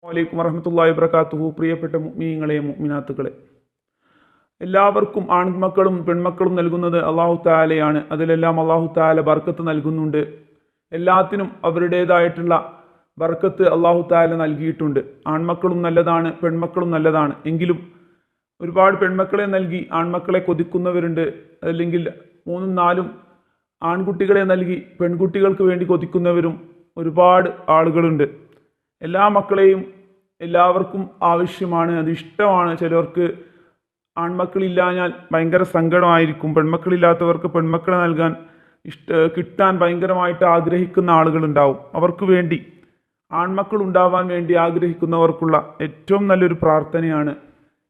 വലൈക്കും വറഹ്മത്തുള്ളാഹി വബറകാതുഹു. പ്രിയപ്പെട്ട മുഅ്മിനീങ്ങളെ മുഅ്മിനാത്തുകളെ, എല്ലാവർക്കും ആൺമക്കളും പെൺമക്കളും നൽകുന്നത് അല്ലാഹു തആലയാണ്. അതിലെല്ലാം അല്ലാഹു തആല ബർക്കത്ത് നൽകുന്നുണ്ട്. എല്ലാത്തിനും അവരുടേതായിട്ടുള്ള ബർക്കത്ത് അല്ലാഹു തആല നൽകിയിട്ടുണ്ട്. ആൺമക്കളും നല്ലതാണ്, പെൺമക്കളും നല്ലതാണ്. എങ്കിലും ഒരുപാട് പെൺമക്കളെ നൽകി ആൺമക്കളെ കൊതിക്കുന്നവരുണ്ട്. അല്ലെങ്കിൽ 3-4 ആൺകുട്ടികളെ നൽകി പെൺകുട്ടികൾക്ക് വേണ്ടി കൊതിക്കുന്നവരും ഒരുപാട് ആളുകളുണ്ട്. എല്ലാ മക്കളെയും എല്ലാവർക്കും ആവശ്യമാണ്, അത് ഇഷ്ടമാണ്. ചിലർക്ക് ആൺമക്കളില്ലാഞ്ഞാൽ ഭയങ്കര സങ്കടമായിരിക്കും. പെൺമക്കളില്ലാത്തവർക്ക് പെൺമക്കളെ നൽകാൻ കിട്ടാൻ ഭയങ്കരമായിട്ട് ആഗ്രഹിക്കുന്ന ആളുകളുണ്ടാവും. അവർക്ക് വേണ്ടി, ആൺമക്കൾ ഉണ്ടാവാൻ വേണ്ടി ആഗ്രഹിക്കുന്നവർക്കുള്ള ഏറ്റവും നല്ലൊരു പ്രാർത്ഥനയാണ്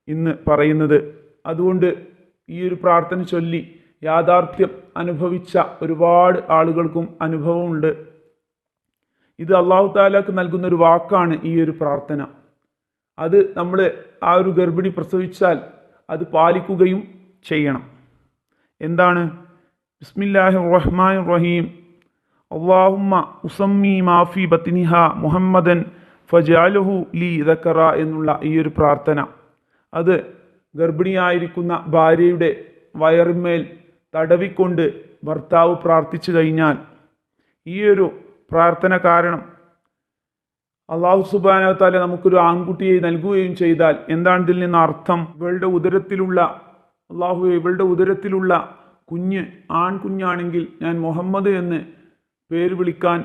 ഇന്ന് പറയുന്നത്. അതുകൊണ്ട് ഈ ഒരു പ്രാർത്ഥന ചൊല്ലി യാഥാർത്ഥ്യം അനുഭവിച്ച ഒരുപാട് ആളുകൾക്കും അനുഭവമുണ്ട്. ഇത് അല്ലാഹു തആലക്ക് നൽകുന്ന ഒരു വാക്കാണ് ഈ ഒരു പ്രാർത്ഥന. അത് നമ്മൾ ആ ഒരു ഗർഭിണി പ്രസവിച്ചാൽ അത് പാലിക്കുകയും ചെയ്യണം. എന്താണ്? ബിസ്മില്ലാഹിർ റഹ്മാനിർ റഹീം. അല്ലാഹുമ്മ ഉസമ്മി മാഫി ബത്നിഹ മുഹമ്മദൻ ഫജഅൽഹു ലി ദക്കറ എന്നുള്ള ഈ ഒരു പ്രാർത്ഥന, അത് ഗർഭിണിയായിരിക്കുന്ന ഭാര്യയുടെ വയറിന്മേൽ തടവിക്കൊണ്ട് ഭർത്താവ് പ്രാർത്ഥിച്ചു കഴിഞ്ഞാൽ, ഈ ഒരു പ്രാർത്ഥന കാരണം അല്ലാഹു സുബ്ഹാനഹു വ തആല നമുക്കൊരു ആൺകുട്ടിയെ നൽകുകയും ചെയ്താൽ, എന്താണ് ഇതിൽ നിന്ന് അർത്ഥം? ഇവളുടെ ഉദരത്തിലുള്ള കുഞ്ഞ് ആൺകുഞ്ഞാണെങ്കിൽ ഞാൻ മുഹമ്മദ് എന്ന് പേര് വിളിക്കാൻ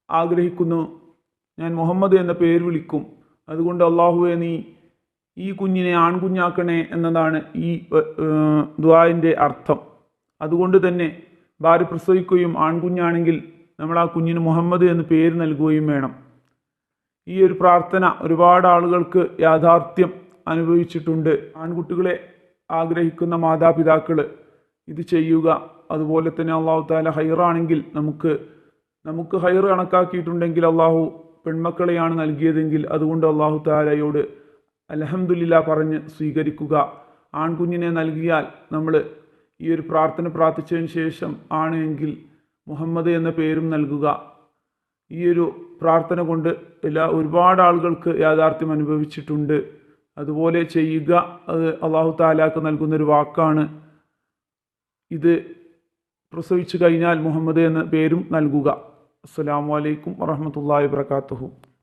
ആഗ്രഹിക്കുന്നു, ഞാൻ മുഹമ്മദ് എന്ന പേര് വിളിക്കും. അതുകൊണ്ട് അല്ലാഹുവേ, നീ ഈ കുഞ്ഞിനെ ആൺകുഞ്ഞാക്കണേ എന്നതാണ് ഈ ദുആഇൻ്റെ അർത്ഥം. അതുകൊണ്ട് തന്നെ ഭാര്യ പ്രസവിക്കുകയും ആൺകുഞ്ഞാണെങ്കിൽ നമ്മൾ ആ കുഞ്ഞിന് മുഹമ്മദ് എന്ന് പേര് നൽകുകയും വേണം. ഈ ഒരു പ്രാർത്ഥന ഒരുപാട് ആളുകൾക്ക് യാഥാർത്ഥ്യം അനുഭവിച്ചിട്ടുണ്ട്. ആൺകുട്ടികളെ ആഗ്രഹിക്കുന്ന മാതാപിതാക്കൾ ഇത് ചെയ്യുക. അതുപോലെ തന്നെ അല്ലാഹു തആല ഹൈറാണെങ്കിൽ, നമുക്ക് ഹൈർ കണക്കാക്കിയിട്ടുണ്ടെങ്കിൽ, അല്ലാഹു പെൺമക്കളെയാണ് നൽകിയതെങ്കിൽ അതുകൊണ്ട് അല്ലാഹു തആലയോട് അൽഹംദുലില്ലാഹ് പറഞ്ഞ് സ്വീകരിക്കുക. ആൺകുഞ്ഞിനെ നൽകിയാൽ നമ്മൾ ഈ ഒരു പ്രാർത്ഥന പ്രാർത്ഥിച്ചതിന് ശേഷം ആണ് എങ്കിൽ മുഹമ്മദ് എന്ന പേരും നൽകുക. ഈ ഒരു പ്രാർത്ഥന കൊണ്ട് ഒരുപാട് ആളുകൾക്ക് യാഥാർത്ഥ്യം അനുഭവിച്ചിട്ടുണ്ട്. അതുപോലെ ചെയ്യുക. അത് അല്ലാഹു തആലക്ക് നൽകുന്നൊരു വാക്കാണ്. ഇത് പ്രസവിച്ചു കഴിഞ്ഞാൽ മുഹമ്മദ് എന്ന പേരും നൽകുക. അസ്സലാമു അലൈക്കും വറഹ്മത്തുള്ളാഹി വബറകാതുഹു.